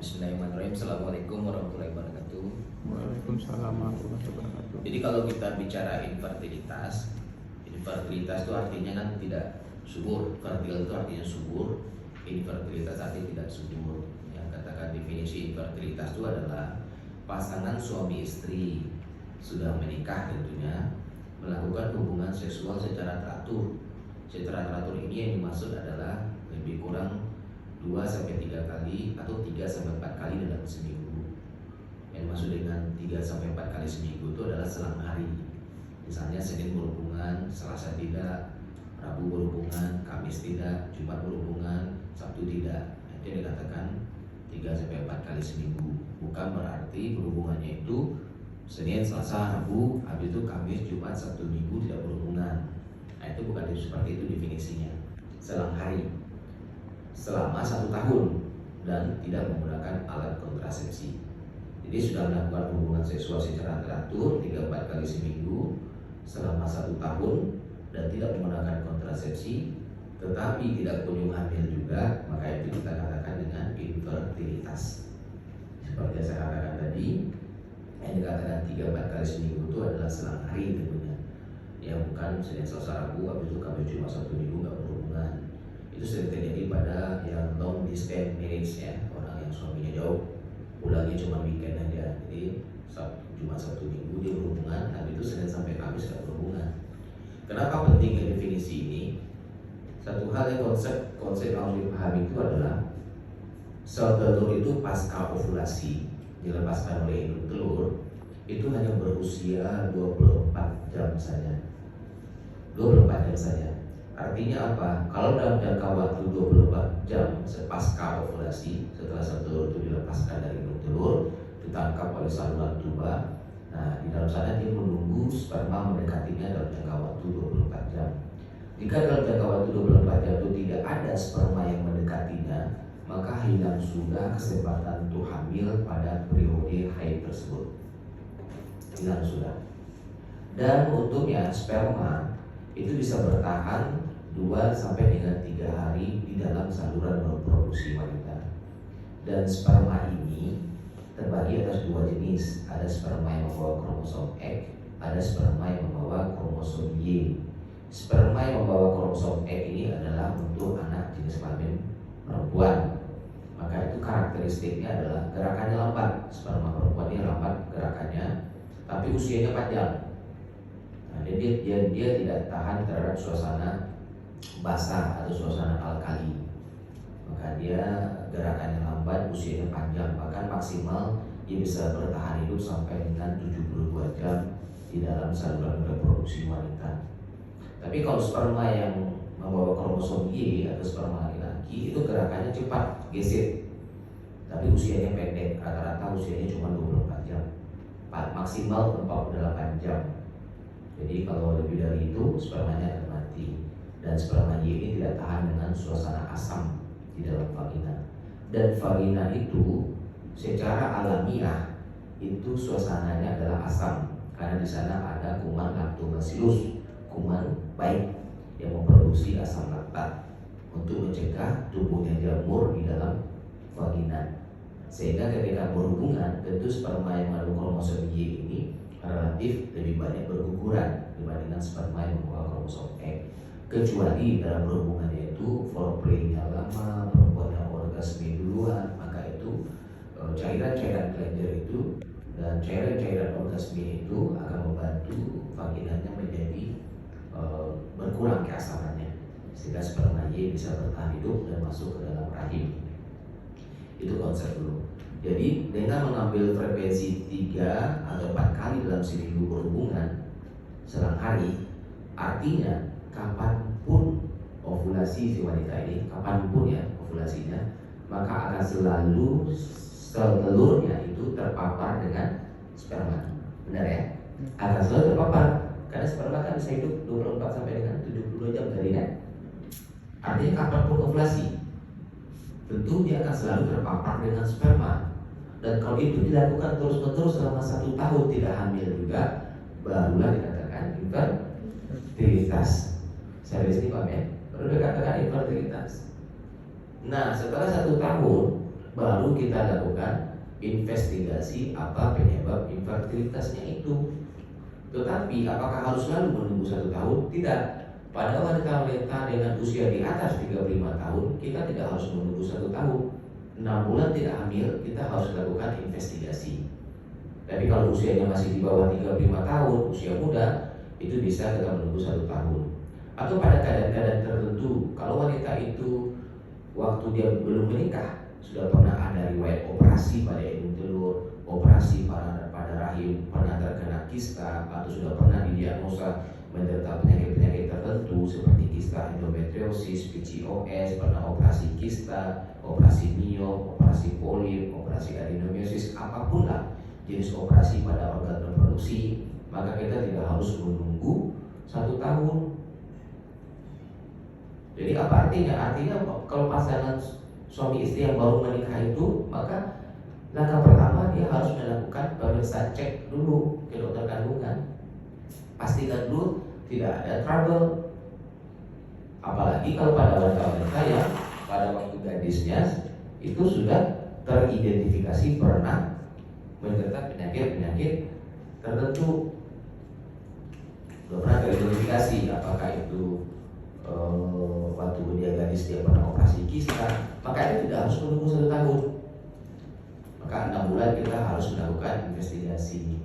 Bismillahirrahmanirrahim. Assalamualaikum warahmatullahi wabarakatuh. Waalaikumsalam warahmatullahi wabarakatuh. Jadi kalau kita bicara infertilitas itu artinya kan tidak subur. Fertil itu artinya subur. Infertilitas artinya tidak subur. Yang katakan definisi infertilitas itu adalah pasangan suami istri sudah menikah tentunya melakukan hubungan seksual secara teratur. Secara teratur ini yang dimaksud adalah lebih kurang 2-3 kali atau 3-4 kali dalam seminggu. Yang dimaksud dengan 3-4 kali seminggu itu adalah selang hari. Misalnya Senin berhubungan, Selasa tidak, Rabu berhubungan, Kamis tidak, Jumat berhubungan, Sabtu tidak. Itu yang dikatakan 3-4 kali seminggu. Bukan berarti berhubungannya itu Senin, Selasa, Rabu, habis itu Kamis, Jumat, Sabtu, Minggu tidak berhubungan. Nah itu bukan seperti itu definisinya. Selang hari selama 1 tahun dan tidak menggunakan alat kontrasepsi. Jadi sudah melakukan hubungan seksual secara teratur 3-4 kali seminggu selama 1 tahun dan tidak menggunakan kontrasepsi, tetapi tidak kunjung hamil juga, maka itu kita katakan dengan infertilitas. Seperti yang saya katakan tadi, yang dikatakan 3-4 kali seminggu itu adalah selang hari tentunya. Ya bukan Senin, Selasa, Rabu, habis itu Kamis, Jumat, Sabtu, Minggu nggak berhubungan. Itu sering terjadi pada yang long distance marriage ya, orang yang suaminya jauh, pulangnya cuma weekend aja. Jadi Jumat, Sabtu, Minggu dia berhubungan, habis itu Senin sampai Kamis nggak berhubungan. Kenapa pentingnya definisi ini? Satu hal yang konsep yang harus dipahami itu adalah sel telur itu pasca ovulasi dilepaskan oleh induk telur itu hanya berusia 24 jam saja. 24 jam saja. Artinya apa? Kalau dalam jangka waktu 24 jam pasca ovulasi, setelah sel telur itu dilepaskan dari induk telur, ditangkap oleh saluran tuba. Nah, di dalam sana dia menunggu sperma mendekatinya dalam jangka waktu 24 jam. Jika dalam jangka waktu 24 jam itu tidak ada sperma yang mendekatinya, maka hilang sudah kesempatan untuk hamil pada periode haid tersebut. Hilang sudah. Dan untungnya sperma itu bisa bertahan 2-3 hari di dalam saluran reproduksi wanita. Dan sperma ini terbagi atas 2 jenis. Ada sperma yang membawa kromosom X, ada sperma yang membawa kromosom Y. Sperma yang membawa kromosom X ini adalah untuk anak jenis kelamin perempuan. Maka itu karakteristiknya adalah gerakannya lambat. Sperma perempuan ini lambat gerakannya, tapi usianya panjang. Nah, dia tidak tahan terhadap suasana basah atau suasana alkali. Maka dia gerakannya lambat, usianya panjang, bahkan maksimal dia bisa bertahan hidup sampai dengan 72 jam di dalam saluran reproduksi wanita. Tapi kalau sperma yang membawa kromosom Y atau sperma laki-laki itu gerakannya cepat, gesit, tapi usianya pendek, rata-rata usianya cuma 24 jam, maksimal 48 jam. Jadi kalau lebih dari itu spermanya akan mati. Dan sperma Y ini tidak tahan dengan suasana asam di dalam vagina. Dan vagina itu secara alamiah itu suasananya adalah asam, karena di sana ada kuman lactobacillus, kuman baik yang memproduksi asam laktat untuk mencegah tumbuhnya jamur di dalam vagina. Sehingga ketika berhubungan, tentu sperma yang mengandung kromosom Y ini relatif lebih banyak berguguran dibandingkan sperma yang membawa kromosom X. Kecuali dalam berhubungannya itu foreplaynya lama, perempuannya orgasme duluan, maka itu cairan-cairan kelenjar itu dan cairan-cairan orgasme itu akan membantu vaginanya menjadi berkurang keasamannya, sehingga sperma Y bisa bertahan hidup dan masuk ke dalam rahim. Itu konsep dulu. Jadi dengan mengambil frekuensi 3 atau 4 kali dalam seminggu berhubungan selang hari, artinya kapanpun ovulasi si wanita ini, kapanpun ya ovulasinya, maka akan selalu sel telurnya itu terpapar dengan sperma. Benar ya? Akan selalu terpapar, karena sperma kan bisa hidup 24 sampai dengan 72 jam jaringan. Artinya kapanpun ovulasi, tentu dia akan selalu terpapar dengan sperma. Dan kalau itu dilakukan terus-menerus selama 1 tahun tidak hamil juga, barulah dikatakan infertilitas. Saya di sini Pak ya, baru dikatakan infertilitas. Nah setelah 1 tahun baru kita lakukan investigasi apa penyebab infertilitasnya itu. Tetapi apakah harus selalu menunggu 1 tahun? Tidak. Pada wanita-wanita dengan usia di atas 35 tahun, kita tidak harus menunggu 1 tahun. 6 bulan tidak hamil, kita harus lakukan investigasi. Tapi kalau usianya masih di bawah 35 tahun, usia muda, itu bisa kita menunggu 1 tahun. Atau pada keadaan-keadaan tertentu, kalau wanita itu waktu dia belum menikah sudah pernah ada riwayat operasi pada indung telur, operasi pada rahim, pernah terkena kista, atau sudah pernah didiagnosa menderita penyakit-penyakit tertentu seperti kista endometriosis, PCOS, pernah operasi kista, operasi miom, operasi polip, operasi adenomyosis, apapun lah jenis operasi pada organ reproduksi, maka kita tidak harus menunggu 1 tahun. Jadi apa artinya? Artinya kalau pasangan suami istri yang baru menikah itu, maka langkah pertama dia harus melakukan pemeriksaan, cek dulu ke dokter kandungan, pastikan dulu tidak ada trouble. Apalagi kalau pada wanita-wanita yang pada waktu gadisnya itu sudah teridentifikasi pernah menderita penyakit-penyakit tertentu, sudah pernah teridentifikasi apakah itu waktu dia gadis dia pernah operasi kista, maka itu tidak harus menunggu 1 tahun. Maka 6 bulan kita harus melakukan investigasi.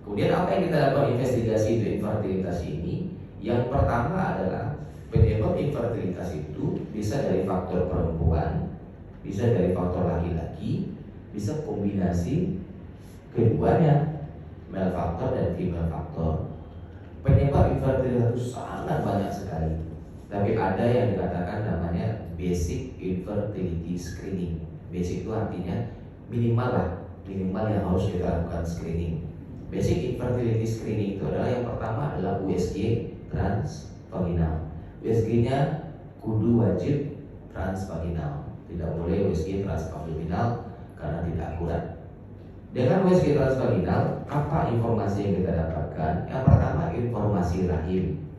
Kemudian apa yang kita lakukan investigasi untuk infertilitas ini? Yang pertama adalah penyebab infertilitas itu bisa dari faktor perempuan, bisa dari faktor laki-laki, bisa kombinasi keduanya, male factor dan female factor. Penyebab infertilitas itu sangat banyak sekali. Tapi ada yang dikatakan namanya basic infertility screening. Basic itu artinya minimal yang harus kita lakukan screening. Basic infertility screening itu adalah yang pertama adalah USG transvaginal. USG-nya kudu wajib transvaginal, tidak boleh USG transabdominal karena tidak akurat. Dengan USG transvaginal, apa informasi yang kita dapatkan? Yang pertama informasi rahim.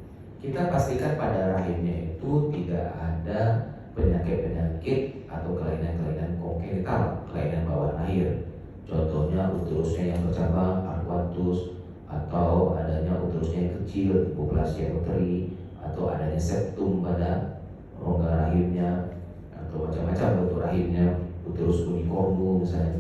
Kita pastikan pada rahimnya itu tidak ada penyakit-penyakit atau kelainan-kelainan kongenital, kelainan bawaan lahir. Contohnya uterusnya yang bercabang, arkuatus, atau adanya uterusnya yang kecil, hipoplasia uteri, atau adanya septum pada rongga rahimnya, atau macam-macam bentuk rahimnya, uterus unicornu misalnya.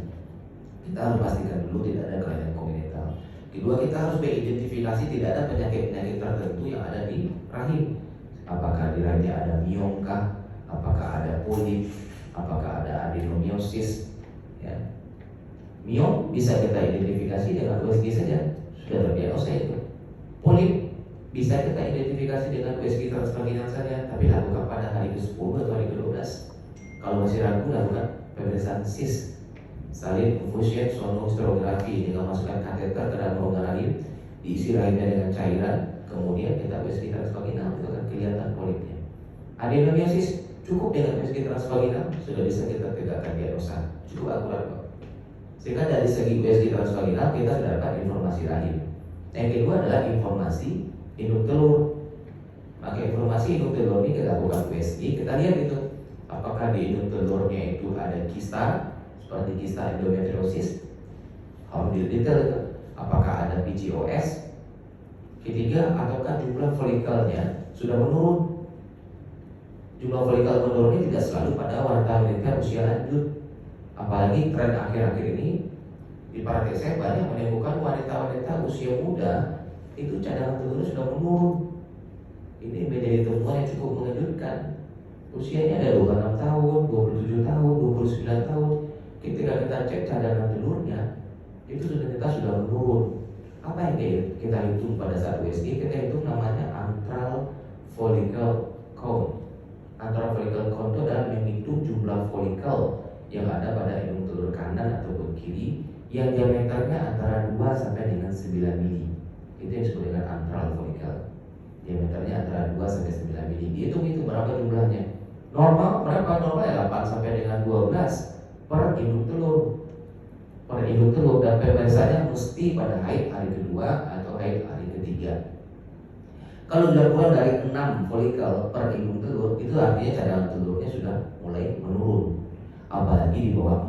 Kita harus pastikan dulu tidak ada kelainan kongenital. Kedua, kita harus beridentifikasi tidak ada penyakit-penyakit tertentu yang ada di rahim. Apakah di rahimnya ada miom kah? Apakah ada polip? Apakah ada adenomyosis? Ya. Miom bisa kita identifikasi dengan USG saja, sudah terdiagnosa itu. Polip bisa kita identifikasi dengan USG transvaginal saja, tapi lakukan pada hari ke-10 atau hari ke-12. Kalau masih ragu, lakukan pemeriksaan cyst, salin infusion sonohysterografi dengan masukkan kateter ke dalam rongga rahim, diisi rahimnya dengan cairan, kemudian kita USG transvaginal, itu akan kelihatan polipnya. Adenomyosis cukup dengan USG transvaginal sudah bisa kita tegakkan diagnosa, cukup akurat kok. Sehingga dari segi USG transvaginal kita sudah dapat informasi rahim. Yang kedua adalah informasi indung telur. Maka informasi indung telur ini kita lakukan USG, kita lihat itu apakah di indung telurnya itu ada kista seperti kista endometriosis, harus detail itu. Apakah ada PCOS? Ketiga, ataukah jumlah folikelnya sudah menurun? Jumlah folikel menurun ini tidak selalu pada wanita-wanita usia lanjut. Apalagi tren akhir-akhir ini di praktek saya banyak menemukan wanita-wanita usia muda itu cadangan telurnya sudah menurun. Ini menjadi temuan yang cukup mengejutkan. Usianya ada 26 tahun, 27 tahun, 29 tahun. Ketika kita cek cadangan telurnya, itu ternyata sudah menurun. Apa yang kita hitung pada saat USG? Kita hitung namanya antral follicle count. Antral follicle count itu adalah menghitung jumlah folikel yang ada pada indung telur kanan ataupun kiri yang diameternya antara 2 sampai dengan 9 mili. Itu yang disebut dengan antral follicle. Diameternya antara 2 sampai 9 mili. Dihitung itu berapa jumlahnya? Normal berapa? Normal ya 8 sampai dengan 12 per indung telur. Per indung telur, dan pemirsaannya mesti pada haid hari kedua atau haid hari ketiga. Kalau dilakukan dari 6 folikel per indung telur, itu artinya cadangan telurnya sudah mulai menurun. apalagi di bawah